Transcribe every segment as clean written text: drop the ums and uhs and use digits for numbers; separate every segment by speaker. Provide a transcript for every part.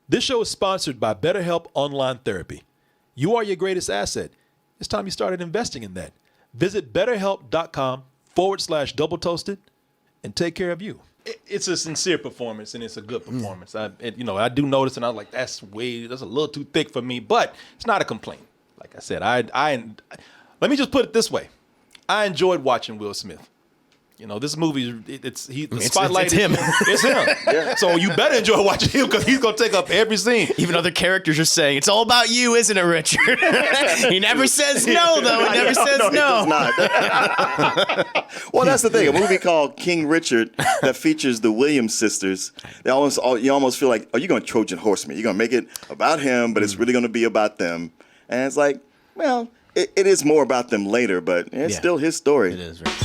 Speaker 1: This show is sponsored by BetterHelp Online Therapy. You are your greatest asset. It's time you started investing in that. Visit betterhelp.com/double toasted and take care of you. It's a sincere performance and it's a good performance. I do notice and I was like, that's a little too thick for me, but it's not a complaint. Like I said, let me just put it this way. I enjoyed watching Will Smith. You know, this movie, the spotlight. It's him. It's him. Yeah. So you better enjoy watching him because he's going to take up every scene.
Speaker 2: Even other characters are saying, it's all about you, isn't it, Richard? He never says no, though. He never says no. He does not.
Speaker 3: Well, that's the thing. A movie called King Richard that features the Williams sisters. You almost feel like, oh, you're going to Trojan horse me. You're going to make it about him, but it's really going to be about them. And it's like, well, it is more about them later, but it's still his story.
Speaker 2: It is, right?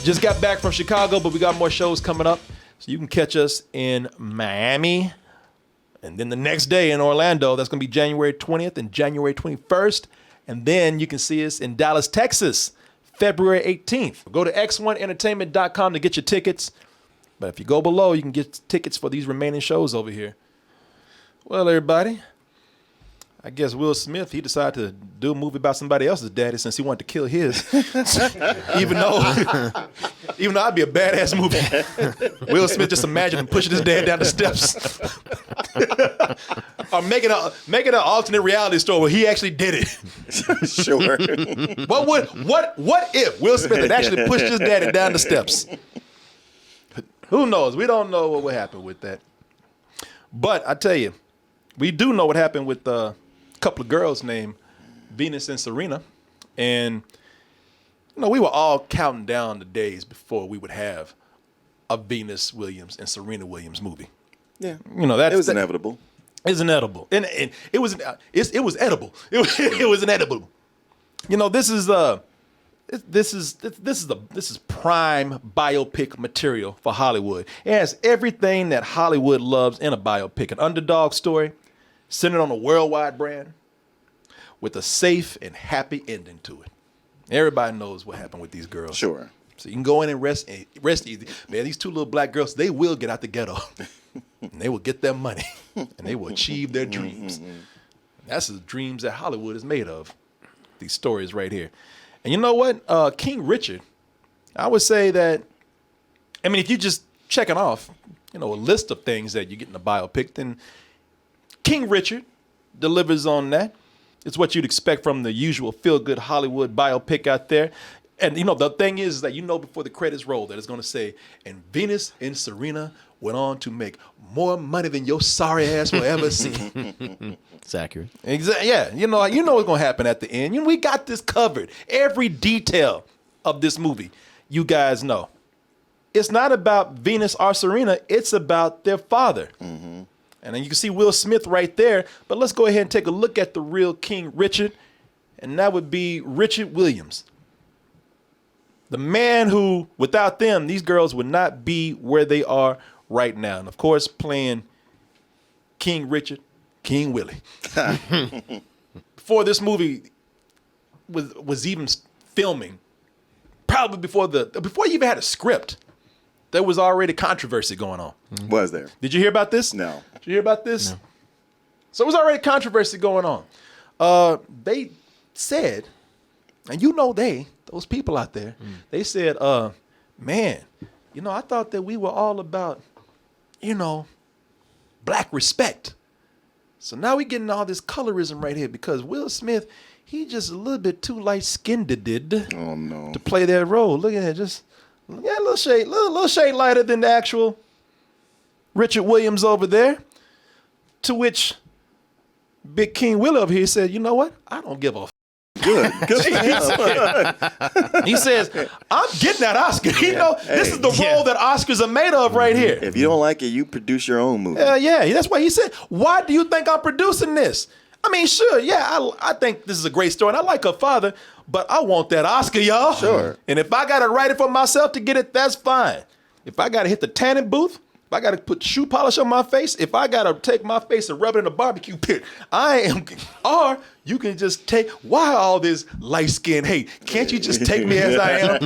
Speaker 1: Just got back from Chicago, but we got more shows coming up. So you can catch us in Miami. And then the next day in Orlando, that's going to be January 20th and January 21st. And then you can see us in Dallas, Texas, February 18th. Go to x1entertainment.com to get your tickets. But if you go below, you can get tickets for these remaining shows over here. Well, everybody, I guess Will Smith, he decided to do a movie about somebody else's daddy since he wanted to kill his. even though I'd be a badass movie. Will Smith just imagine him pushing his dad down the steps. Or making an alternate reality story where he actually did it.
Speaker 3: Sure.
Speaker 1: What if Will Smith had actually pushed his daddy down the steps? Who knows? We don't know what would happen with that. But I tell you, we do know what happened with couple of girls named Venus and Serena. And, we were all counting down the days before we would have a Venus Williams and Serena Williams movie.
Speaker 3: Yeah. It was inevitable.
Speaker 1: It's inedible. And it was edible. It was inedible. This is prime biopic material for Hollywood. It has everything that Hollywood loves in a biopic. An underdog story, centered on a worldwide brand with a safe and happy ending to it. Everybody knows what happened with these girls.
Speaker 3: Sure.
Speaker 1: So you can go in and rest easy. Man, these two little black girls, they will get out the ghetto. And they will get their money. And they will achieve their dreams. That's the dreams that Hollywood is made of. These stories right here. And you know what? King Richard, I would say that, if you're just checking off, a list of things that you get in a biopic, then King Richard delivers on that. It's what you'd expect from the usual feel-good Hollywood biopic out there. And, the thing is that before the credits roll that it's going to say, and Venus and Serena went on to make more money than your sorry ass will ever see.
Speaker 2: It's accurate.
Speaker 1: Exactly. Yeah. You know what's going to happen at the end. We got this covered. Every detail of this movie, you guys know. It's not about Venus or Serena. It's about their father. Mm-hmm. And then you can see Will Smith right there. But let's go ahead and take a look at the real King Richard. And that would be Richard Williams. The man who, without them, these girls would not be where they are right now. And, of course, playing King Richard, King Willie. Before this movie was even filming, probably before you even had a script, there was already controversy going on.
Speaker 3: Was there?
Speaker 1: Did you hear about this?
Speaker 3: No.
Speaker 1: Did you hear about this?
Speaker 2: No.
Speaker 1: So it was already controversy going on. They said, and those people out there, they said, man, I thought that we were all about, black respect. So now we're getting all this colorism right here because Will Smith, he just a little bit too light-skinned to play that role. Look at it, just a little shade lighter than the actual Richard Williams over there. To which Big King Willie over here said, you know what? I don't give a
Speaker 3: Good.
Speaker 1: He says, I'm getting that Oscar. This is the role that Oscars are made of right here.
Speaker 3: If you don't like it, you produce your own movie.
Speaker 1: Yeah, that's why he said, why do you think I'm producing this? Sure, I think this is a great story, and I like her father, but I want that Oscar, y'all.
Speaker 3: Sure.
Speaker 1: And if I got to write it for myself to get it, that's fine. If I got to hit the tanning booth, if I got to put shoe polish on my face, if I got to take my face and rub it in a barbecue pit, or you can just why all this light skin? Hey, can't you just take me as I am?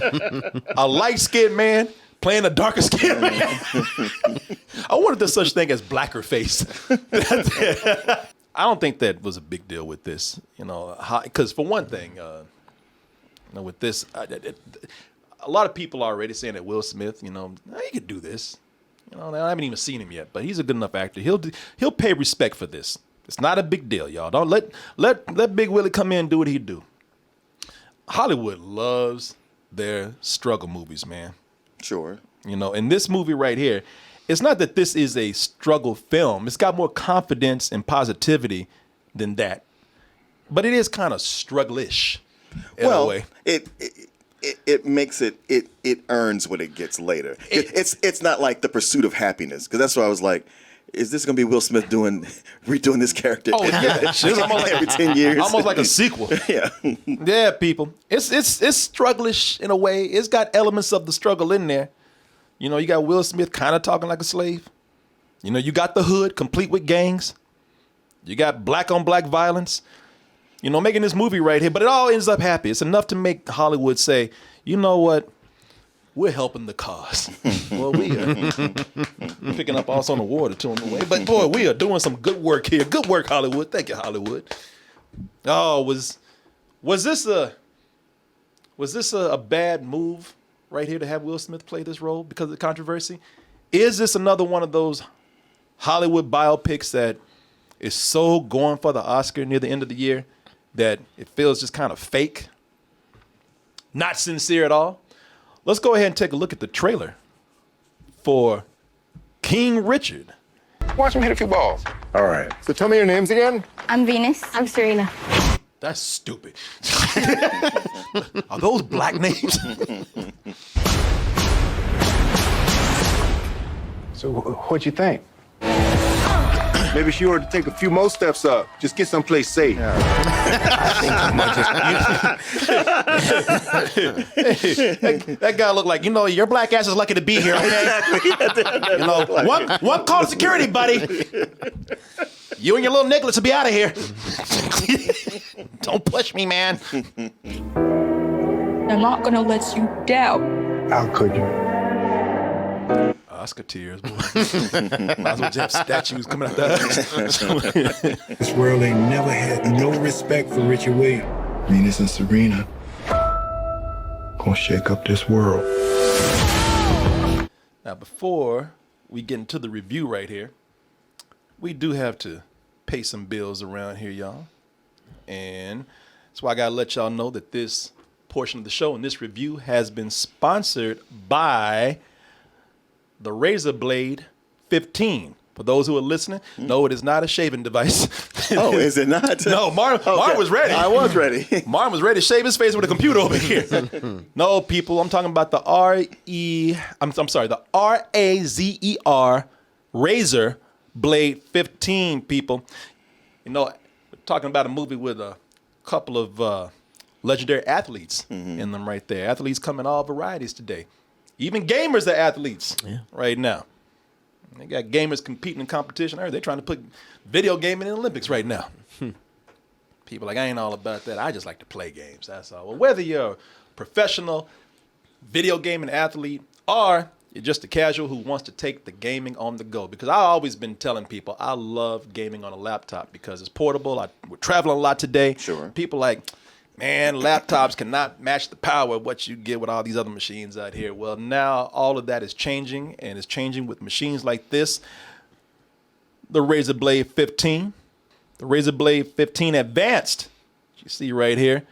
Speaker 1: A light skinned man playing a darker skin man. I wonder if there's such thing as blacker face. I don't think that was a big deal with this, because for one thing, with this, a lot of people are already saying that Will Smith, he could do this. I haven't even seen him yet, but he's a good enough actor. He'll pay respect for this. It's not a big deal, y'all. Don't let Big Willie come in and do what he do. Hollywood loves their struggle movies, man.
Speaker 3: Sure.
Speaker 1: In this movie right here, it's not that this is a struggle film. It's got more confidence and positivity than that. But it is kind of struggle-ish in a way.
Speaker 3: It makes it earns what it gets later. It's not like The Pursuit of Happiness, because that's why I was like, is this going to be Will Smith redoing this character?
Speaker 1: Oh yeah, it's almost like
Speaker 3: every 10 years,
Speaker 1: almost like a sequel.
Speaker 3: Yeah,
Speaker 1: yeah, people. It's struggle-ish in a way. It's got elements of the struggle in there. You got Will Smith kind of talking like a slave. You got the hood complete with gangs. You got black on black violence. Making this movie right here, but it all ends up happy. It's enough to make Hollywood say, you know what? We're helping the cause. Well, we are. Picking up also on the water too on the way. But boy, we are doing some good work here. Good work, Hollywood. Thank you, Hollywood. Oh, was this a bad move right here to have Will Smith play this role because of the controversy? Is this another one of those Hollywood biopics that is so going for the Oscar near the end of the year that it feels just kind of fake? Not sincere at all? Let's go ahead and take a look at the trailer for King Richard.
Speaker 4: Watch him hit a few balls. All right. So tell me your names again.
Speaker 5: I'm Venus. I'm Serena.
Speaker 1: That's stupid. Are those black names?
Speaker 4: So what'd you think? Maybe she ought to take a few more steps up. Just get someplace safe. Yeah.
Speaker 1: That guy looked like, your black ass is lucky to be here, okay? Exactly. One call to security, buddy. You and your little Nicholas will be out of here. Don't push me, man.
Speaker 5: I'm not gonna let you down.
Speaker 4: How could you?
Speaker 1: Oscar tears, boy. Might as well have statues coming out the
Speaker 6: This world ain't never had no respect for Richard Williams. Venus and Serena gonna shake up this world.
Speaker 1: Now, before we get into the review right here, we do have to pay some bills around here, y'all. And that's why I gotta let y'all know that this portion of the show and this review has been sponsored by the Razer Blade 15. For those who are listening, no, it is not a shaving device.
Speaker 3: Oh, is it not?
Speaker 1: No, Martin was ready.
Speaker 3: I was ready.
Speaker 1: Martin was ready to shave his face with a computer over here. No, people, I'm talking about the Razer Razer Blade 15, people. We're talking about a movie with a couple of legendary athletes in them right there. Athletes come in all varieties today. Even gamers are athletes right now. They got gamers competing in competition. They're trying to put video gaming in the Olympics right now. People like, I ain't all about that. I just like to play games. That's all. Well, whether you're a professional video gaming athlete or you're just a casual who wants to take the gaming on the go, because I've always been telling people I love gaming on a laptop because it's portable. We're traveling a lot today.
Speaker 3: Sure.
Speaker 1: People like, man, laptops cannot match the power of what you get with all these other machines out here. Well, now all of that is changing, and it's changing with machines like this. The Razer Blade 15. The Razer Blade 15 Advanced, you see right here,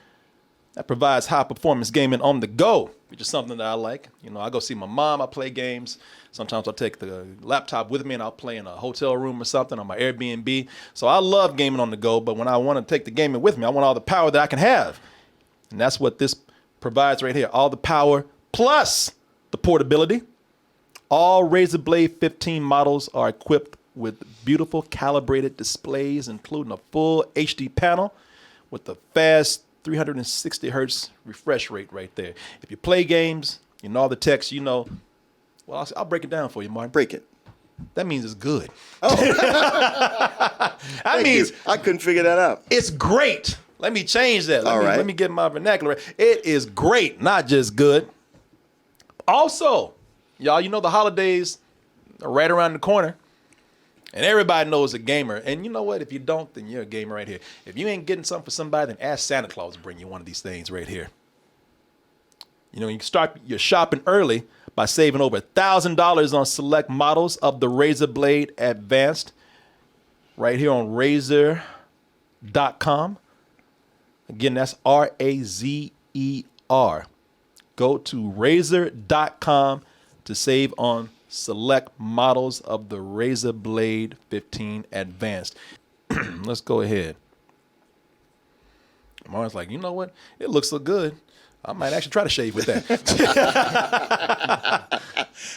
Speaker 1: that provides high-performance gaming on the go, which is something that I like. I go see my mom, I play games. Sometimes I'll take the laptop with me and I'll play in a hotel room or something on my Airbnb. So I love gaming on the go, but when I want to take the gaming with me, I want all the power that I can have. And that's what this provides right here. All the power plus the portability. All Razer Blade 15 models are equipped with beautiful calibrated displays, including a full HD panel with a fast 360 hertz refresh rate right there. If you play games, all the text, well, I'll break it down for you, Martin.
Speaker 3: Break it.
Speaker 1: That means it's good.
Speaker 3: Oh.
Speaker 1: That means
Speaker 3: I couldn't figure that out.
Speaker 1: it's great. Let me change that. Let me get my vernacular right. It is great, not just good. Also, Y'all, you know the holidays are right around the corner. And everybody knows a gamer. And you know what? If you don't, then you're a gamer right here. If you ain't getting something for somebody, then ask Santa Claus to bring you one of these things right here. You know, you can start your shopping early by saving over $1,000 on select models of the Razer Blade Advanced right here on Razer.com. Again, that's Razer. Go to Razer.com to save on select models of the Razer Blade 15 Advanced. Let's go ahead. Martin's like, you know what? It looks so good. I might actually try to shave with that.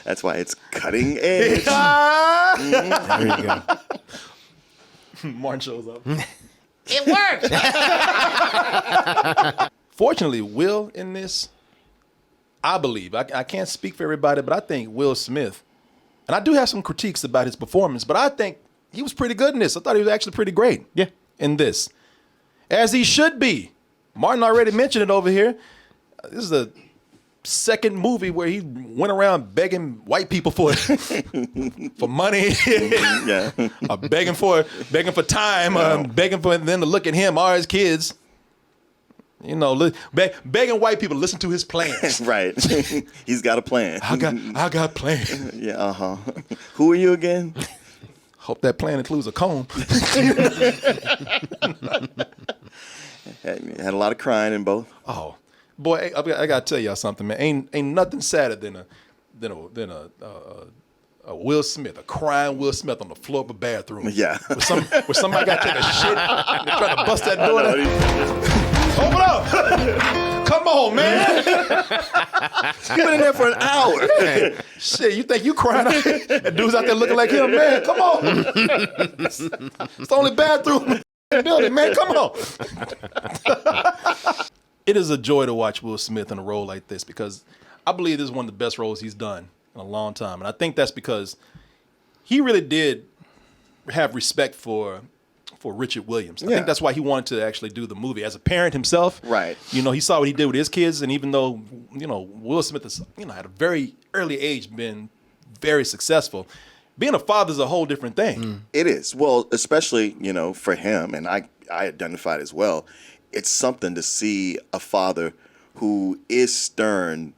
Speaker 3: That's why it's cutting edge.
Speaker 2: There you go.
Speaker 1: Martin shows up.
Speaker 2: It worked.
Speaker 1: Fortunately, Will in this, I believe, I can't speak for everybody, but I think Will Smith, and I do have some critiques about his performance, but I think he was pretty good in this. I thought he was actually pretty great in this. As he should be. Martin already mentioned it over here. This is the second movie where he went around begging white people for for money, begging for time, begging for them to look at him or his kids. You know, begging white people to listen to his plans.
Speaker 3: Right, he's got a plan.
Speaker 1: I got plans.
Speaker 3: Yeah, Who are you again?
Speaker 1: Hope that plan includes a comb.
Speaker 3: Had a lot of crying in both.
Speaker 1: Oh. Boy, I gotta tell y'all something, man. Ain't nothing sadder than a Will Smith, a crying Will Smith on the floor of a bathroom.
Speaker 3: Yeah,
Speaker 1: where somebody got to take a shit and they're trying to bust that door. Open up! Come on, man!
Speaker 3: You've been in there for an hour.
Speaker 1: Shit, you think you crying? And dude's out there looking like him, man. Come on! It's the only bathroom in the building, man. Come on! It is a joy to watch Will Smith in a role like this because I believe this is one of the best roles he's done in a long time. And I think that's because he really did have respect for Richard Williams. I think that's why he wanted to actually do the movie. As a parent himself,
Speaker 3: right?
Speaker 1: You know, he saw what he did with his kids. And even though, you know, Will Smith is, you know, at a very early age been very successful, being a father is a whole different thing.
Speaker 3: It is. Well, especially, you know, for him, and I identified as well, it's something to see a father who is stern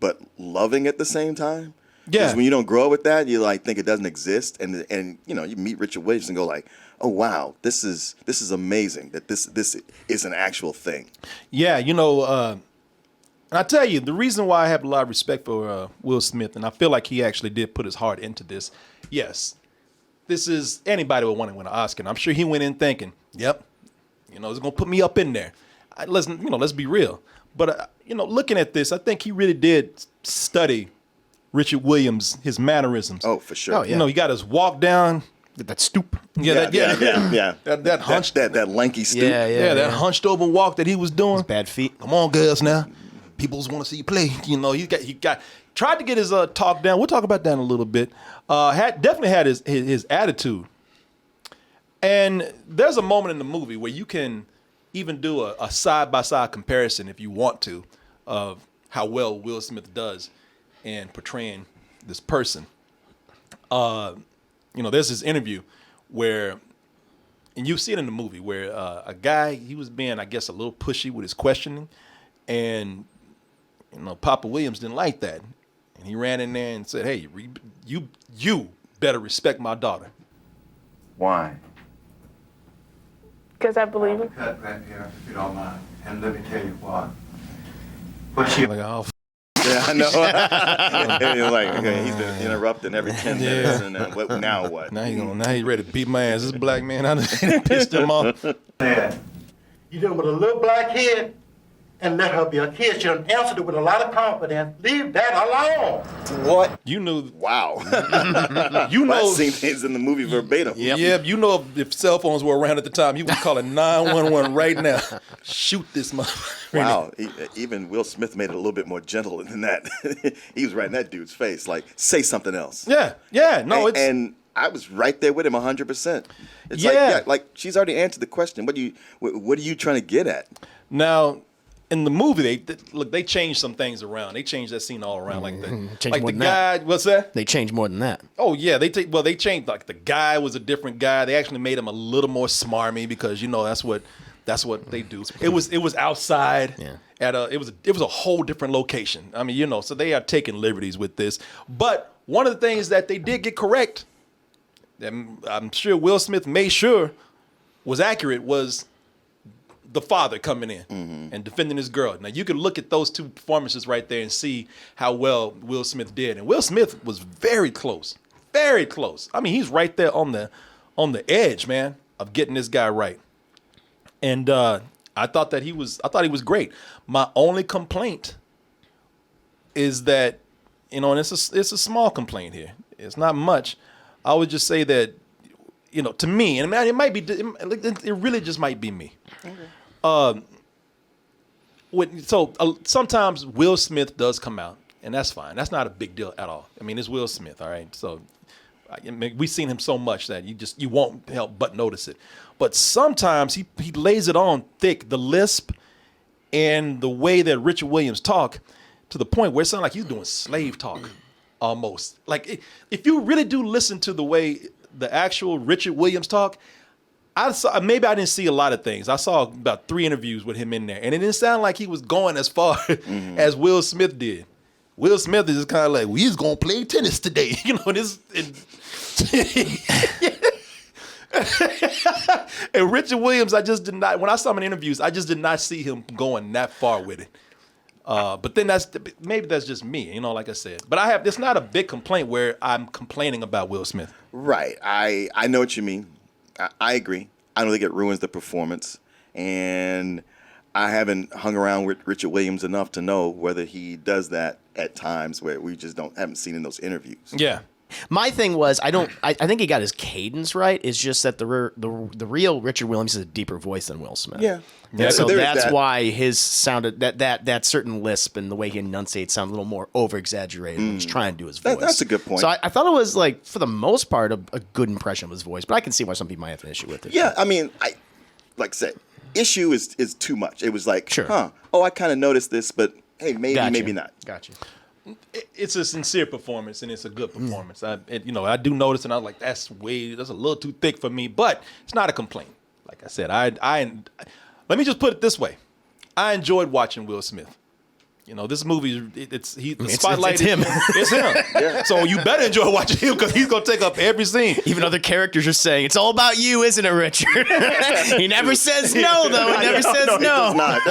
Speaker 3: but loving at the same time. Yeah. Because when you don't grow up with that, you like think it doesn't exist, and you know, you meet Richard Williams and go like, oh wow, this is amazing that this is an actual thing. Yeah,
Speaker 1: you know, and I tell you, the reason why I have a lot of respect for Will Smith, and I feel like he actually did put his heart into this. Yes, this is anybody would want to win an Oscar. And I'm sure he went in thinking, yep. You know, it's gonna put me up in there. Let's be real. But you know, looking at this, I think he really did study Richard Williams, his mannerisms.
Speaker 3: Oh, for sure.
Speaker 1: Oh, yeah. You know, he got his walk down, that stoop.
Speaker 3: Yeah.
Speaker 1: That hunched,
Speaker 3: that lanky stoop.
Speaker 1: Yeah, that hunched over walk that he was doing.
Speaker 2: His bad feet.
Speaker 1: Come on, girls, now. People want to see you play. You know, he tried to get his talk down. We'll talk about that in a little bit. Definitely had his attitude. And there's a moment in the movie where you can even do a side-by-side comparison, if you want to, of how well Will Smith does in portraying this person. You know, there's this interview where, and you see it in the movie, where a guy, he was being, I guess, a little pushy with his questioning, and, you know, Papa Williams didn't like that. And he ran in there and said, hey, you better respect my daughter.
Speaker 7: Why?
Speaker 5: Because I believe it.
Speaker 7: Cut right here, if you don't mind. And let me tell you what. What's your...
Speaker 1: Like, oh,
Speaker 3: yeah, I know. And you're like, okay, he's been interrupting every 10 minutes, and then now what?
Speaker 1: Now he's ready to beat my ass. This black man, I done pissed him off.
Speaker 8: You dealing with a little black kid, and let her be a kid. She done answered it with a lot of confidence. Leave that alone.
Speaker 3: What?
Speaker 1: You knew.
Speaker 3: Wow.
Speaker 1: You know.
Speaker 3: I've seen things in the movie verbatim.
Speaker 1: Yeah, you know if cell phones were around at the time, he was calling 911 right now. Shoot this motherfucker.
Speaker 3: Wow. Even Will Smith made it a little bit more gentle than that. He was right in that dude's face, like, say something else.
Speaker 1: Yeah. No,
Speaker 3: and I was right there with him 100%. It's like she's already answered the question. What are you trying to get at?
Speaker 1: Now, in the movie, they changed some things around. They changed that scene all around, like
Speaker 2: Changed more
Speaker 1: the
Speaker 2: than
Speaker 1: guy.
Speaker 2: that.
Speaker 1: What's that?
Speaker 2: They changed more than that.
Speaker 1: Oh yeah, they changed. Like the guy was a different guy. They actually made him a little more smarmy because that's what they do. It was outside.
Speaker 2: Yeah.
Speaker 1: It was a whole different location. I mean, so they are taking liberties with this. But one of the things that they did get correct, and I'm sure Will Smith made sure was accurate, was the father coming in and defending his girl. Now you can look at those two performances right there and see how well Will Smith did. And Will Smith was very close. Very close. I mean, he's right there on the edge, man, of getting this guy right. And I thought he was great. My only complaint is that, and it's a small complaint here. It's not much. I would just say that, to me, and it might be, it really just might be me. Okay. Sometimes Will Smith does come out, and that's fine. That's not a big deal at all. I mean, it's Will Smith, all right? So we've seen him so much that you won't help but notice it. But sometimes he lays it on thick, the lisp and the way that Richard Williams talk, to the point where it sounds like he's doing slave talk almost. Like if you really do listen to the way the actual Richard Williams talk, maybe I didn't see a lot of things. I saw about 3 interviews with him in there, and it didn't sound like he was going as far as Will Smith did. Will Smith is just kind of like, he's going to play tennis today. And Richard Williams, I just did not, when I saw him in interviews, I just did not see him going that far with it. But then maybe that's just me, like I said. But it's not a big complaint where I'm complaining about Will Smith.
Speaker 3: Right. I know what you mean. I agree. I don't think it ruins the performance. And I haven't hung around with Richard Williams enough to know whether he does that at times where we just haven't seen in those interviews.
Speaker 2: Yeah. My thing was, I think he got his cadence right. It's just that the real Richard Williams has a deeper voice than Will Smith.
Speaker 3: Yeah.
Speaker 2: So that's why his sounded that certain lisp and the way he enunciates sound a little more over exaggerated when he's trying to do his voice.
Speaker 3: That's a good point.
Speaker 2: So I thought it was, like, for the most part, a good impression of his voice, but I can see why some people might have an issue with it.
Speaker 3: Yeah, I mean, like I said, issue is too much. It was like,
Speaker 2: Sure.
Speaker 3: I kind of noticed this, but hey, maybe not.
Speaker 2: Gotcha.
Speaker 1: It's a sincere performance, and it's a good performance. I do notice, and I was like, that's a little too thick for me, but it's not a complaint. Like I said, let me just put it this way: I enjoyed watching Will Smith. This movie, the spotlight
Speaker 2: it's him.
Speaker 1: It's him. Yeah. So you better enjoy watching him because he's gonna take up every scene.
Speaker 2: Even other characters are saying, it's all about you, isn't it, Richard? He never says no, though. He never says no.
Speaker 3: He does not.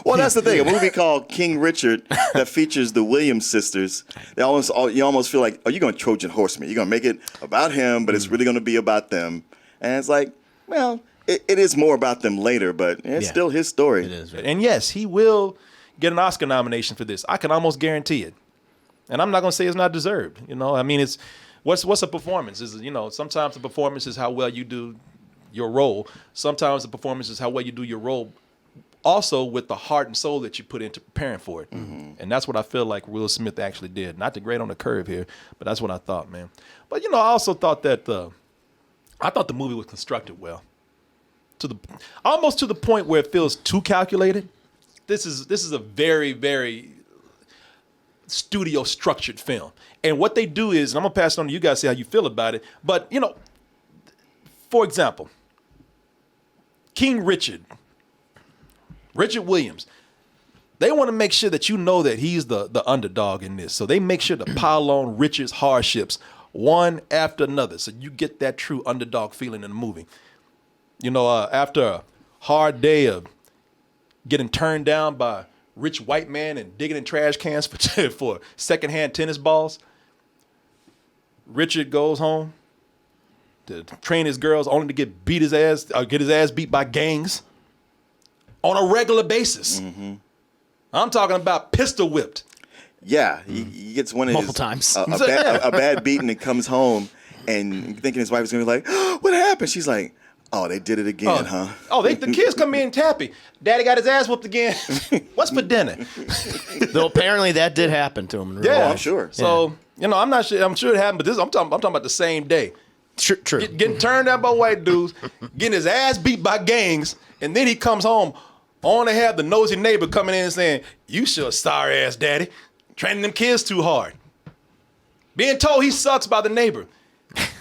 Speaker 3: Well, that's the thing. A movie called King Richard that features the Williams sisters. You almost feel like, you're going to Trojan horse me. You're going to make it about him, but it's really going to be about them. And it's like, well, it is more about them later, but it's still his story.
Speaker 2: It is. Right?
Speaker 1: And yes, he will get an Oscar nomination for this. I can almost guarantee it. And I'm not going to say it's not deserved. I mean, it's what's a performance? Sometimes the performance is how well you do your role. Sometimes the performance is how well you do your role, also with the heart and soul that you put into preparing for it. Mm-hmm. And that's what I feel like Will Smith actually did. Not to grade on the curve here, but that's what I thought, man. But I also thought that the movie was constructed well, almost to the point where it feels too calculated. This is a very, very studio structured film. And what they do is, and I'm gonna pass it on to you guys, see how you feel about it. But for example, King Richard Williams, they want to make sure that that he's the underdog in this. So they make sure to pile on Richard's hardships one after another, so you get that true underdog feeling in the movie. After a hard day of getting turned down by rich white man and digging in trash cans for secondhand tennis balls, Richard goes home to train his girls only to get his ass beat by gangs on a regular basis. Mm-hmm. I'm talking about pistol whipped.
Speaker 3: Yeah, he gets one of
Speaker 2: multiple times.
Speaker 3: A bad beating and comes home and thinking his wife is going to be like, oh, what happened? She's like, oh, they did it again, huh?
Speaker 1: Oh, the kids come in happy. Daddy got his ass whooped again. What's for dinner?
Speaker 2: Though apparently that did happen to him in real
Speaker 3: life.
Speaker 2: life.
Speaker 3: Sure.
Speaker 1: So, I'm not sure. I'm sure it happened, but I'm talking about the same day.
Speaker 2: True.
Speaker 1: Getting turned down by white dudes, getting his ass beat by gangs, and then he comes home Only have the nosy neighbor coming in and saying, "You sure sorry ass daddy, training them kids too hard." Being told he sucks by the neighbor.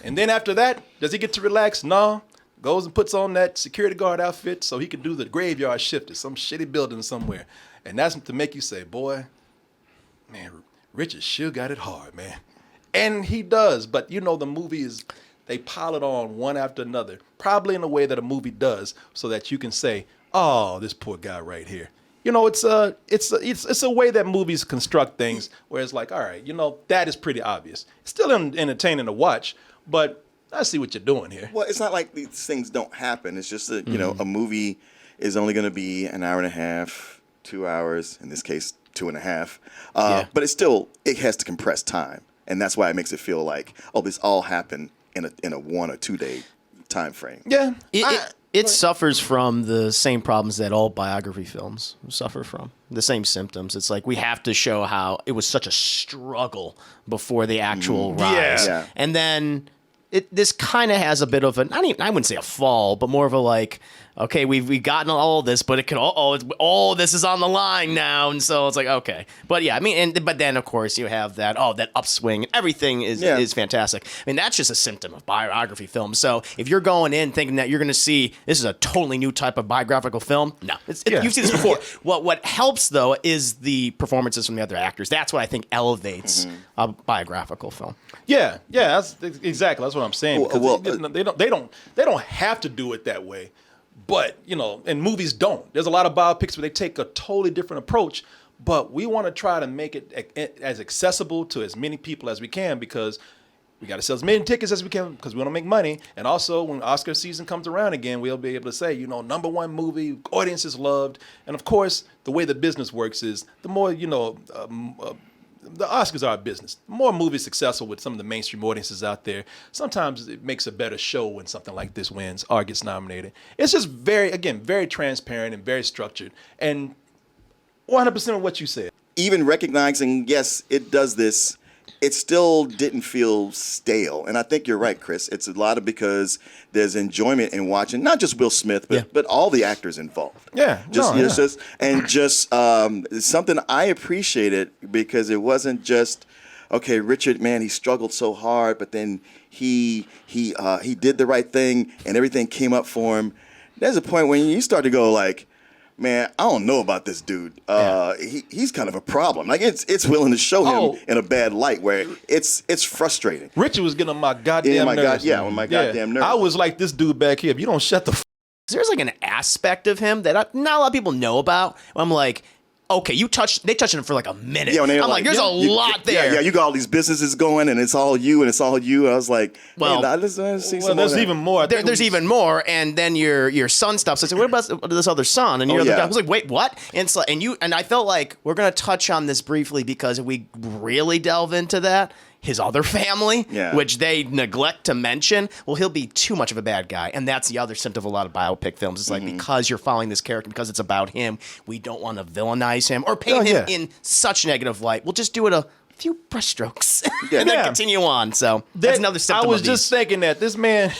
Speaker 1: And then after that, does he get to relax? No. Goes and puts on that security guard outfit so he can do the graveyard shift at some shitty building somewhere. And that's to make you say, boy, man, Richard sure got it hard, man. And he does. But you know, the movie is, they pile it on one after another, probably in a way that a movie does, so that you can say, oh, this poor guy right here. You know, it's a way that movies construct things where it's like, all right, you know, that is pretty obvious. It's still entertaining to watch, but I see what you're doing here.
Speaker 3: Well, it's not like these things don't happen. It's just that, you know, a movie is only going to be an hour and a half, 2 hours, in this case, 2.5. But it has to compress time. And that's why it makes it feel like, oh, this all happened in a 1 or 2 day time frame.
Speaker 1: Yeah.
Speaker 2: It suffers from the same problems that all biography films suffer from. The same symptoms. It's like we have to show how it was such a struggle before the actual rise.
Speaker 3: Yeah.
Speaker 2: And then this kind of has a bit of I wouldn't say a fall, but more of a like, okay, we've gotten all this, but it could all this is on the line now, and so it's like, okay. But yeah, I mean, but then of course you have that upswing. Everything is fantastic. I mean, that's just a symptom of biography film. So if you're going in thinking that you're going to see this is a totally new type of biographical film, no, you've seen this before. What helps though is the performances from the other actors. That's what I think elevates a biographical film.
Speaker 1: Yeah, that's exactly. That's what I'm saying. They don't have to do it that way. But, you know, and movies don't. There's a lot of biopics where they take a totally different approach, but we want to try to make it as accessible to as many people as we can, because we got to sell as many tickets as we can because we want to make money. And also, when Oscar season comes around again, we'll be able to say, you know, #1 movie, audience is loved. And of course, the way the business works is the more, you know, the Oscars are a business. The more movies successful with some of the mainstream audiences out there, sometimes it makes a better show when something like this wins or gets nominated. It's just very transparent and very structured. And 100% of what you said.
Speaker 3: Even recognizing, yes, it does this, it still didn't feel stale. And I think you're right, Chris. It's a lot of because there's enjoyment in watching, not just Will Smith, but all the actors involved.
Speaker 1: Yeah.
Speaker 3: Just something I appreciated, because it wasn't just, okay, Richard, man, he struggled so hard, but then he did the right thing and everything came up for him. There's a point when you start to go like, man, I don't know about this dude. He's kind of a problem. Like it's willing to show him in a bad light where it's frustrating.
Speaker 1: Richard was getting on my goddamn nerves.
Speaker 3: On my goddamn nerves.
Speaker 1: I was like this dude back here. If you don't shut the
Speaker 2: There's like an aspect of him that not a lot of people know about. I'm like, okay, they touched him for like a minute.
Speaker 3: Yeah,
Speaker 2: I'm like, there's a lot there.
Speaker 3: Yeah, you got all these businesses going, and it's all you, and it's all you. I was like,
Speaker 2: well,
Speaker 3: let's see some
Speaker 1: there's
Speaker 3: more
Speaker 1: even more.
Speaker 2: There's even more, and then your son stops. I said, what about this other son? And your other guy was like, wait, what? And it's like, and I felt like we're gonna touch on this briefly, because if we really delve into that, his other family, which they neglect to mention, well, he'll be too much of a bad guy. And that's the other symptom of a lot of biopic films. It's like, because you're following this character, because it's about him, we don't want to villainize him or paint him in such negative light. We'll just do it a few brushstrokes and then continue on. So that's another symptom.
Speaker 1: I was just thinking that this man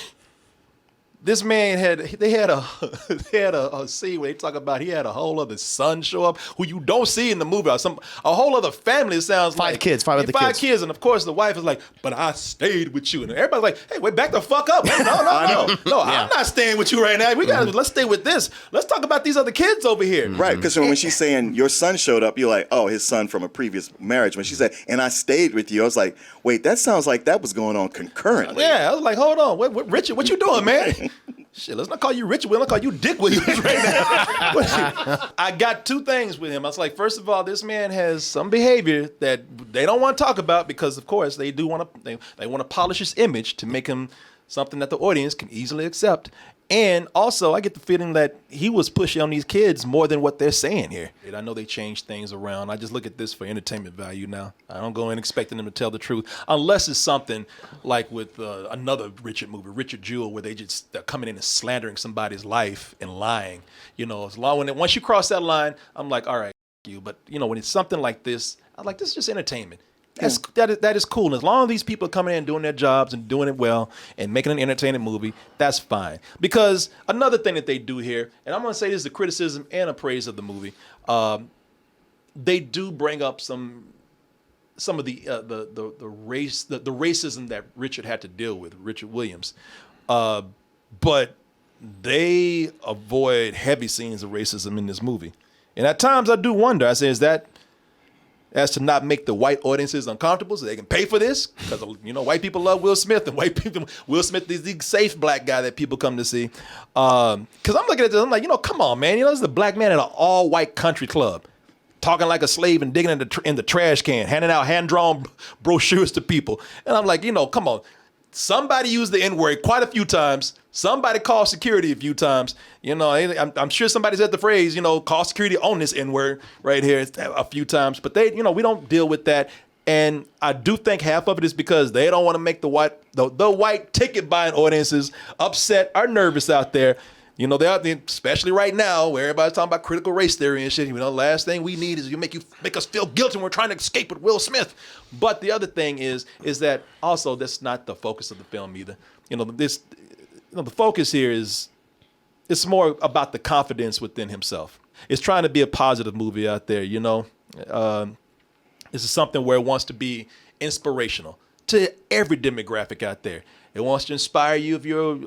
Speaker 1: had a scene where they talk about he had a whole other son show up who you don't see in the movie, or a whole other family. It sounds
Speaker 2: five
Speaker 1: kids,
Speaker 2: five
Speaker 1: kids, and of course the wife is like, but I stayed with you, and everybody's like, hey, wait, back the fuck up. No, I'm not staying with you right now. Let's stay with this. Let's talk about these other kids over here.
Speaker 3: Right, because when she's saying your son showed up, you're like, oh, his son from a previous marriage. When she said, and I stayed with you, I was like, wait, that sounds like that was going on concurrently.
Speaker 1: Yeah, I was like, hold on, what Richard, what you doing, man? Shit, let's not call you Richard Williams, let's call you Dick Williams right now. I got two things with him. I was like, first of all, this man has some behavior that they don't want to talk about, because of course they do want to they want to polish his image to make him something that the audience can easily accept. And also, I get the feeling that he was pushing on these kids more than what they're saying here. I know they changed things around. I just look at this for entertainment value now. I don't go in expecting them to tell the truth, unless it's something like with another Richard movie, Richard Jewell, where they're coming in and slandering somebody's life and lying. You know, once you cross that line, I'm like, all right, you. But you know, when it's something like this, I'm like, this is just entertainment. That is cool. And as long as these people are coming in and doing their jobs and doing it well and making an entertaining movie, that's fine. Because another thing that they do here, and I'm going to say this is a criticism and a praise of the movie, they do bring up some of the racism that Richard had to deal with, Richard Williams, but they avoid heavy scenes of racism in this movie. And at times I do wonder. I say, is that as to not make the white audiences uncomfortable so they can pay for this? Because, you know, white people love Will Smith, and Will Smith is the safe black guy that people come to see. Because I'm looking at this, I'm like, you know, come on, man. You know, this is a black man at an all-white country club, talking like a slave and digging in the trash can, handing out hand-drawn brochures to people. And I'm like, you know, come on. Somebody used the N-word quite a few times. Somebody called security a few times. You know, I'm sure somebody said the phrase, you know, call security on this N-word right here a few times. But they, you know, we don't deal with that. And I do think half of it is because they don't want to make the white ticket buying audiences upset or nervous out there. You know, especially right now where everybody's talking about critical race theory and shit. You know, the last thing we need is make us feel guilty when we're trying to escape with Will Smith. But the other thing is that also that's not the focus of the film either. You know, the focus here is it's more about the confidence within himself. It's trying to be a positive movie out there. You know, this is something where it wants to be inspirational to every demographic out there. It wants to inspire you if you're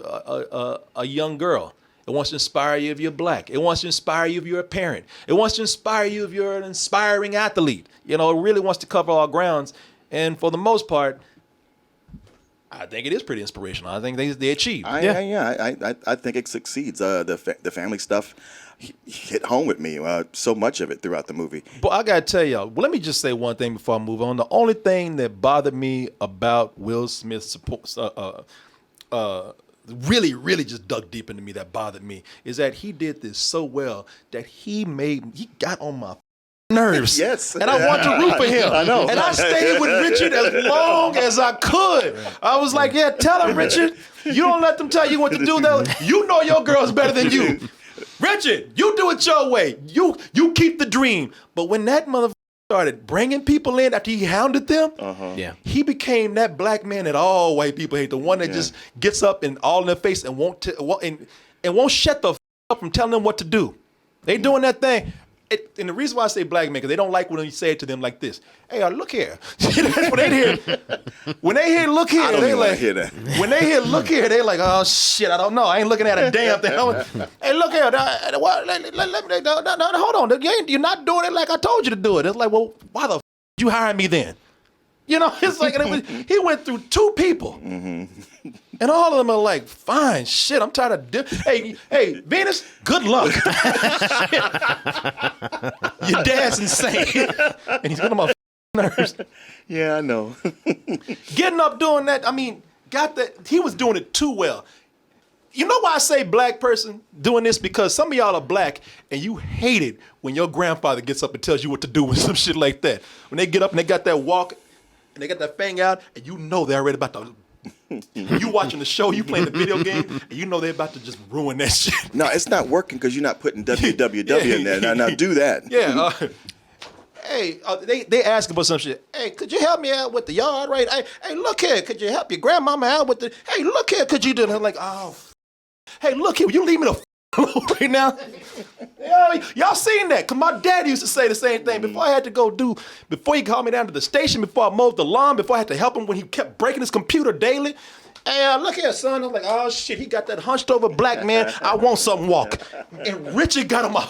Speaker 1: a young girl. It wants to inspire you if you're black. It wants to inspire you if you're a parent. It wants to inspire you if you're an inspiring athlete. You know, it really wants to cover all grounds. And for the most part, I think it is pretty inspirational. I think they achieved.
Speaker 3: I think it succeeds. The family stuff hit home with me. So much of it throughout the movie.
Speaker 1: But I gotta tell y'all. Well, let me just say one thing before I move on. The only thing that bothered me about Will Smith's really just dug deep into me that bothered me is that he did this so well that he got on my nerves.
Speaker 3: Yes.
Speaker 1: And I want to root for him.
Speaker 3: I know.
Speaker 1: And I stayed with Richard as long as I could. I was like, yeah, tell him, Richard. You don't let them tell you what to do, though. You know your girl's better than you. Richard, you do it your way. You keep the dream. But when that motherfucker started bringing people in after he hounded them, he became that black man that all white people hate, the one that just gets up and all in their face and won't shut the up from telling them what to do. They doing that thing. And the reason why I say black man, because they don't like when you say it to them like this. Hey, look here. That's what they hear. When they hear look here, they like,
Speaker 3: hear that.
Speaker 1: When they hear look here, they like, oh shit, I don't know. I ain't looking at a damn thing. Hey, look here. Hold on. You're not doing it like I told you to do it. It's like, well, why the did you hire me then? You know, it's like he went through two people. And all of them are like, fine, shit, I'm tired of hey, Venus, good luck. Your dad's insane. And he's getting on my nerves.
Speaker 3: Yeah, I know.
Speaker 1: Getting up doing that, I mean, he was doing it too well. You know why I say black person doing this? Because some of y'all are black and you hate it when your grandfather gets up and tells you what to do with some shit like that. When they get up and they got that walk and they got that thing out and you know they're already about to... You watching the show, you playing the video game, and you know they're about to just ruin that shit.
Speaker 3: No, it's not working because you're not putting www in there. Now do that.
Speaker 1: Yeah. Hey, they asking for some shit. Hey, could you help me out with the yard, right? Hey, look here, could you help your grandmama out with the... Hey, look here, could you do that? I'm like, oh, hey, look here, will you leave me the alone right now? Y'all seen that? Because my dad used to say the same thing. Before he called me down to the station, before I mowed the lawn, before I had to help him when he kept breaking his computer daily. Hey, look here, son. I was like, oh, shit, he got that hunched over black man. I want something walk. And Richard got on my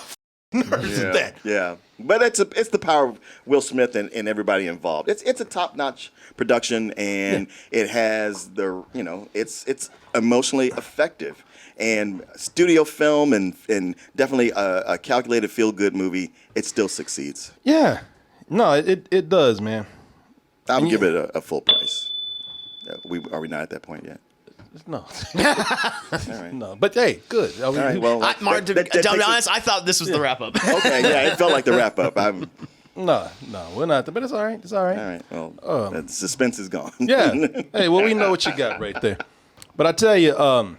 Speaker 1: nerves with that.
Speaker 3: Yeah. But it's the power of Will Smith and everybody involved. It's a top-notch production, and it has it's emotionally effective. And studio film and definitely a calculated feel-good movie, it still succeeds.
Speaker 1: Yeah. No, it does, man.
Speaker 3: I would give it a full price. Are we not at that point yet?
Speaker 1: No.
Speaker 3: All right.
Speaker 1: No, but hey, good.
Speaker 3: All right, well,
Speaker 2: Martin, to be honest, I thought this was the wrap-up.
Speaker 3: Okay, yeah, it felt like the wrap-up.
Speaker 1: No, we're not. But it's all right. It's all right.
Speaker 3: All right, well, the suspense is gone.
Speaker 1: Yeah. Hey, well, we know what you got right there. But I tell you, I'm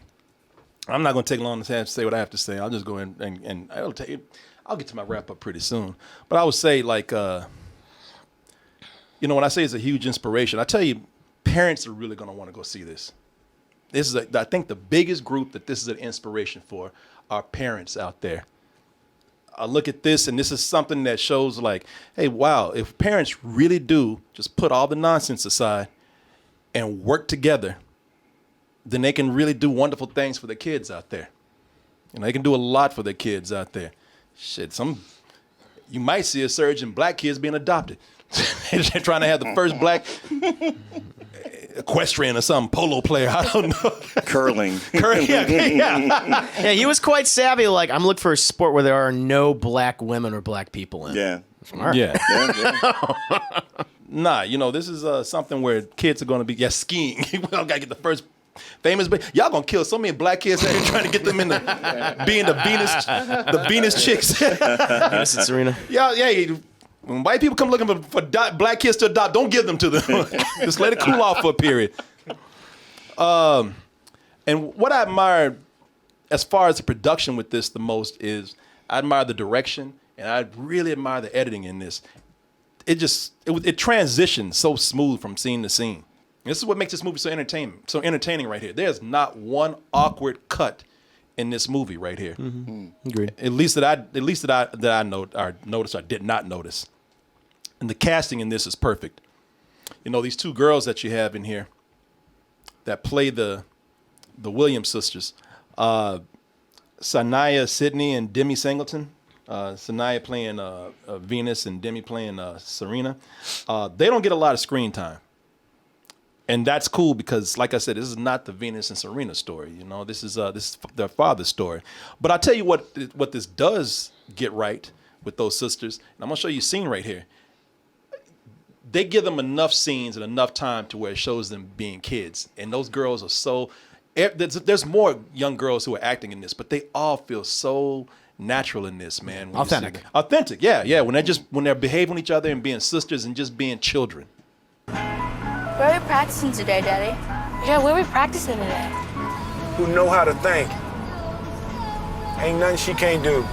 Speaker 1: not going to take long to say what I have to say. I'll just go in and I'll get to my wrap-up pretty soon. But I would say, like, You know, when I say it's a huge inspiration, I tell you, parents are really going to want to go see this. This is, I think, the biggest group that this is an inspiration for are parents out there. I look at this, and this is something that shows like, hey, wow, if parents really do just put all the nonsense aside and work together, then they can really do wonderful things for their kids out there. You know, they can do a lot for their kids out there. Shit, you might see a surge in black kids being adopted. They're trying to have the first black equestrian or some polo player. I don't know.
Speaker 3: Curling.
Speaker 1: Yeah.
Speaker 2: Yeah, he was quite savvy. Like, I'm looking for a sport where there are no black women or black people in.
Speaker 3: Yeah.
Speaker 2: Smart.
Speaker 1: Yeah.
Speaker 3: Yeah.
Speaker 1: Nah, you know, this is something where kids are going to be, skiing. We don't got to get the first famous, but y'all going to kill so many black kids out here trying to get them into being the Venus chicks.
Speaker 2: Venus and Serena.
Speaker 1: Yeah. When white people come looking for black kids to adopt, don't give them to them. Just let it cool off for a period. And what I admire as far as the production with this the most is I admire the direction, and I really admire the editing in this. It transitions so smooth from scene to scene. This is what makes this movie so entertaining right here. There's not one awkward cut in this movie right here.
Speaker 2: Mm-hmm. Agreed.
Speaker 1: At least that I noticed or did not notice. And the casting in this is perfect. You know, these two girls that you have in here that play the Williams sisters, Sanaya Sidney and Demi Singleton. Sanaya playing Venus and Demi playing Serena. They don't get a lot of screen time. And that's cool because, like I said, this is not the Venus and Serena story. You know, this is their father's story. But I'll tell you what this does get right with those sisters. And I'm going to show you a scene right here. They give them enough scenes and enough time to where it shows them being kids. And those girls are so... There's more young girls who are acting in this, but they all feel so natural in this, man. Authentic, yeah. When they're behaving with each other and being sisters and just being children.
Speaker 5: Where are we practicing today, Daddy? Yeah, where are we practicing today?
Speaker 4: Who know how to think. Ain't nothing she can't do.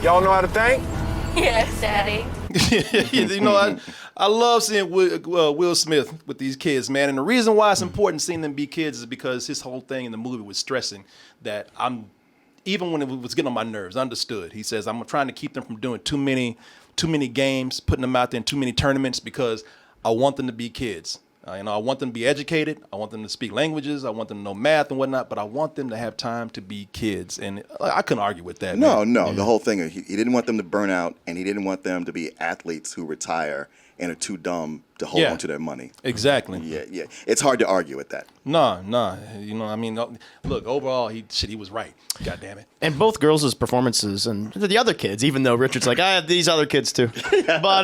Speaker 4: Y'all know how to think?
Speaker 5: Yes, Daddy.
Speaker 1: You know, I love seeing Will Smith with these kids, man. And the reason why it's important seeing them be kids is because his whole thing in the movie was stressing that even when it was getting on my nerves, understood. He says, I'm trying to keep them from doing too many games, putting them out there in too many tournaments because I want them to be kids. I want them to be educated. I want them to speak languages. I want them to know math and whatnot, but I want them to have time to be kids. And I couldn't argue with that.
Speaker 3: No.
Speaker 1: Yeah.
Speaker 3: The whole thing, he didn't want them to burn out, and he didn't want them to be athletes who retire and are too dumb to hold on to their money.
Speaker 1: Exactly.
Speaker 3: Yeah. It's hard to argue with that.
Speaker 1: No. You know, I mean, look, overall, he was right. God damn it.
Speaker 2: And both girls' performances and the other kids, even though Richard's like, I have these other kids too. But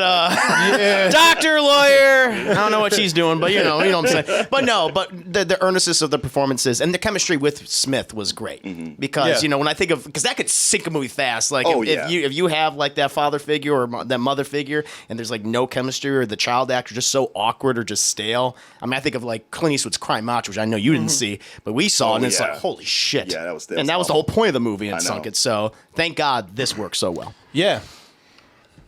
Speaker 2: doctor, lawyer, I don't know what she's doing, but you know what I'm saying. But the earnestness of the performances and the chemistry with Smith was great. Mm-hmm. Because, when I think of, because that could sink a movie fast. Like if you have like that father figure or that mother figure and there's like no chemistry or the child actor just so awkward or just stale. I mean, I think of like Clint Eastwood's Crime Macho, which I know you didn't see, but we saw and it's like, holy shit.
Speaker 3: Yeah, that was
Speaker 2: the whole point of the movie and sunk it. So thank God this works so well.
Speaker 1: Yeah.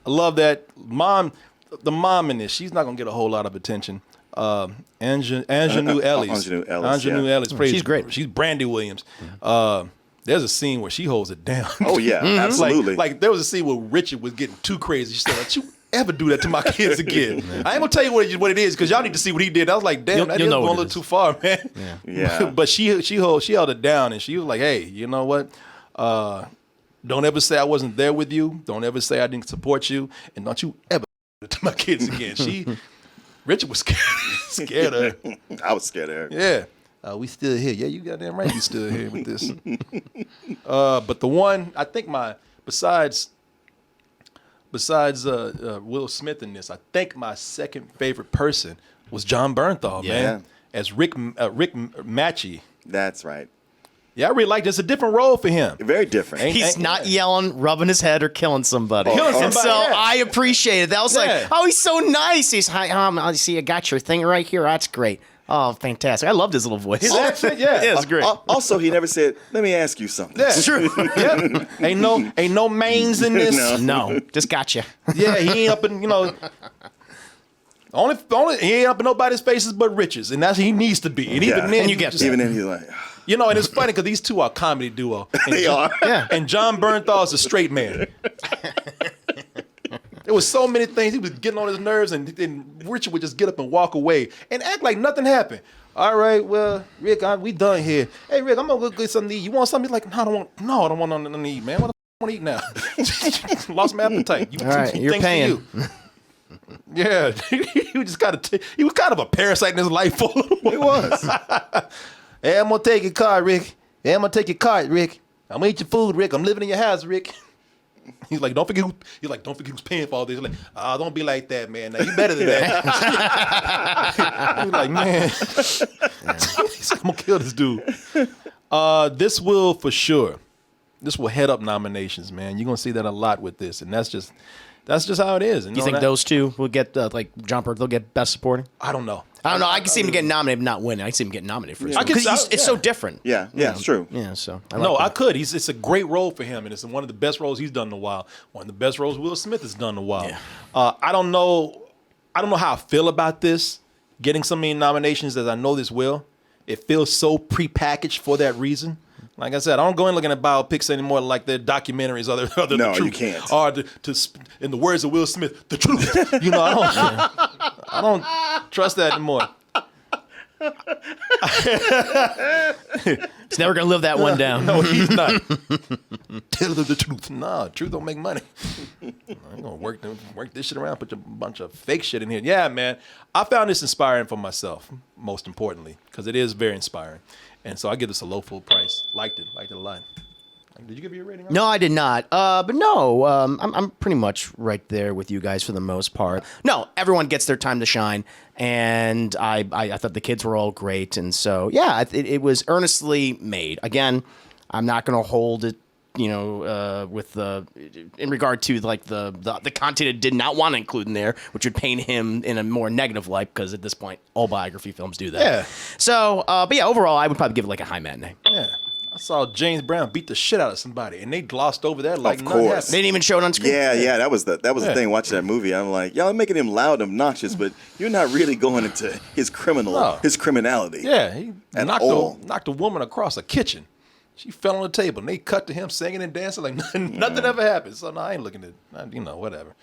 Speaker 1: I love that. The mom in this, she's not going to get a whole lot of attention. Ingenue Ellis. Ingenue Ellis.
Speaker 2: She's great.
Speaker 1: She's Brandy Williams. There's a scene where she holds it down.
Speaker 3: Oh, yeah, absolutely.
Speaker 1: Like there was a scene where Richard was getting too crazy. She said, like, you ever do that to my kids again? I ain't going to tell you what it is because y'all need to see what he did. I was like, damn, that is going a little too far, man.
Speaker 3: Yeah.
Speaker 1: But she held it down and she was like, hey, you know what? Don't ever say I wasn't there with you. Don't ever say I didn't support you. And don't you ever do it to my kids again. Richard was scared of her.
Speaker 3: I was scared of her.
Speaker 1: Yeah. We still here. Yeah, you goddamn right. We still here with this. But the one, I think besides Will Smith in this, I think my second favorite person was John Bernthal, man, as Rick Matchy.
Speaker 3: That's right.
Speaker 1: Yeah, I really liked it. It's a different role for him.
Speaker 3: Very different.
Speaker 2: He's not yelling, rubbing his head, or killing somebody.
Speaker 1: And
Speaker 2: so I appreciated that. I was like, oh, he's so nice. He's, I see, I got your thing right here. That's great. Oh, fantastic. I loved his little voice.
Speaker 1: His accent, yeah.
Speaker 2: It was great.
Speaker 3: Also, he never said, let me ask you something.
Speaker 1: Yeah, it's true. Yeah. Ain't no mains in this.
Speaker 2: No, just got you.
Speaker 1: Yeah, he ain't up in, Only he ain't up in nobody's faces but Rich's, and that's he needs to be. And even then,
Speaker 2: And you get
Speaker 3: Even then, he's like,
Speaker 1: you know, and it's funny because these two are a comedy duo. And
Speaker 3: they are.
Speaker 2: Yeah.
Speaker 1: And John Bernthal is a straight man. There was so many things he was getting on his nerves, and Richard would just get up and walk away and act like nothing happened. All right, well, Rick, we done here. Hey, Rick, I'm gonna go get something to eat. You want something? He's like, no, I don't want nothing to eat, man. What the f- I want to eat now? Lost my appetite.
Speaker 2: All right, you're paying.
Speaker 1: Yeah, he was just he was kind of a parasite in his life.
Speaker 3: It was.
Speaker 1: Hey, I'm gonna take your card, Rick. Hey, I'm gonna take your card, Rick. I'm gonna eat your food, Rick. I'm living in your house, Rick. He's like, don't forget who's paying for all this. He's like, don't be like that, man. Now you better than that. He's like, man. He's like, I'm gonna kill this dude. This will for sure. This will head up nominations, man. You're gonna see that a lot with this, and that's just how it is. And
Speaker 2: You think those two will get like John Bernthal, they'll get Best Supporting?
Speaker 1: I don't know.
Speaker 2: I don't know. I can see him getting nominated, but not winning. I can see him getting nominated for
Speaker 1: I can
Speaker 2: because
Speaker 1: see-
Speaker 2: it's so different.
Speaker 3: Yeah,
Speaker 2: You know?
Speaker 3: it's true.
Speaker 2: Yeah, so
Speaker 1: I could. It's a great role for him, and it's one of the best roles he's done in a while. One of the best roles Will Smith has done in a while.
Speaker 2: Yeah.
Speaker 1: I don't know how I feel about this getting so many nominations as I know this will. It feels so prepackaged for that reason. Like I said, I don't go in looking at biopics anymore like they're documentaries or the
Speaker 3: No,
Speaker 1: truth.
Speaker 3: you can't.
Speaker 1: Or in the words of Will Smith, the truth. You know, I don't trust that anymore.
Speaker 2: He's never gonna live that one down.
Speaker 1: No, he's not. Tell them the truth. Nah, truth don't make money. I'm gonna work this shit around, put a bunch of fake shit in here. Yeah, man. I found this inspiring for myself, most importantly, because it is very inspiring. And so I give this a low full price. Liked it a lot. Did you give your rating?
Speaker 2: No, I did not. But no, I'm pretty much right there with you guys for the most part. No, everyone gets their time to shine, and I thought the kids were all great, and so yeah, it was earnestly made. Again, I'm not going to hold it, with in regard to like the content it did not want to include in there, which would paint him in a more negative light because at this point, all biography films do that.
Speaker 1: Yeah.
Speaker 2: So, but yeah, overall, I would probably give it like a high matinee.
Speaker 1: Yeah. I saw James Brown beat the shit out of somebody, and they glossed over that like
Speaker 3: Of
Speaker 1: nothing
Speaker 3: course.
Speaker 1: happened.
Speaker 2: They didn't even show it on screen.
Speaker 3: Yeah, that was the
Speaker 1: Yeah.
Speaker 3: thing. Watching that movie, I'm like, y'all are making him loud and obnoxious, but you're not really going into his criminality.
Speaker 1: Yeah, he
Speaker 3: At
Speaker 1: knocked
Speaker 3: all.
Speaker 1: a woman across a kitchen. She fell on the table, and they cut to him singing and dancing like nothing ever happened. So no, I ain't looking at whatever.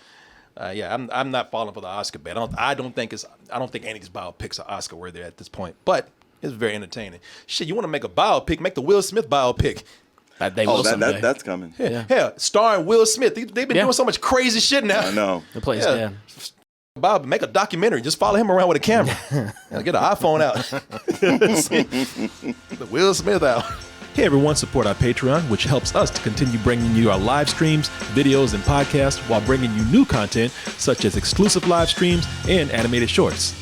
Speaker 1: Yeah, I'm not falling for the Oscar bet. I don't think any of these biopics are Oscar worthy at this point, but it's very entertaining. Shit, you want to make a biopic? Make the Will Smith biopic.
Speaker 2: They will someday.
Speaker 3: That's coming.
Speaker 1: Yeah, starring Will Smith. They've been doing so much crazy shit now.
Speaker 3: I know.
Speaker 2: The place,
Speaker 1: Yeah. Bob, make a documentary. Just follow him around with a camera. Get an iPhone out. See the Will Smith out. Hey everyone, support our Patreon, which helps us to continue bringing you our live streams, videos, and podcasts while bringing you new content such as exclusive live streams and animated shorts.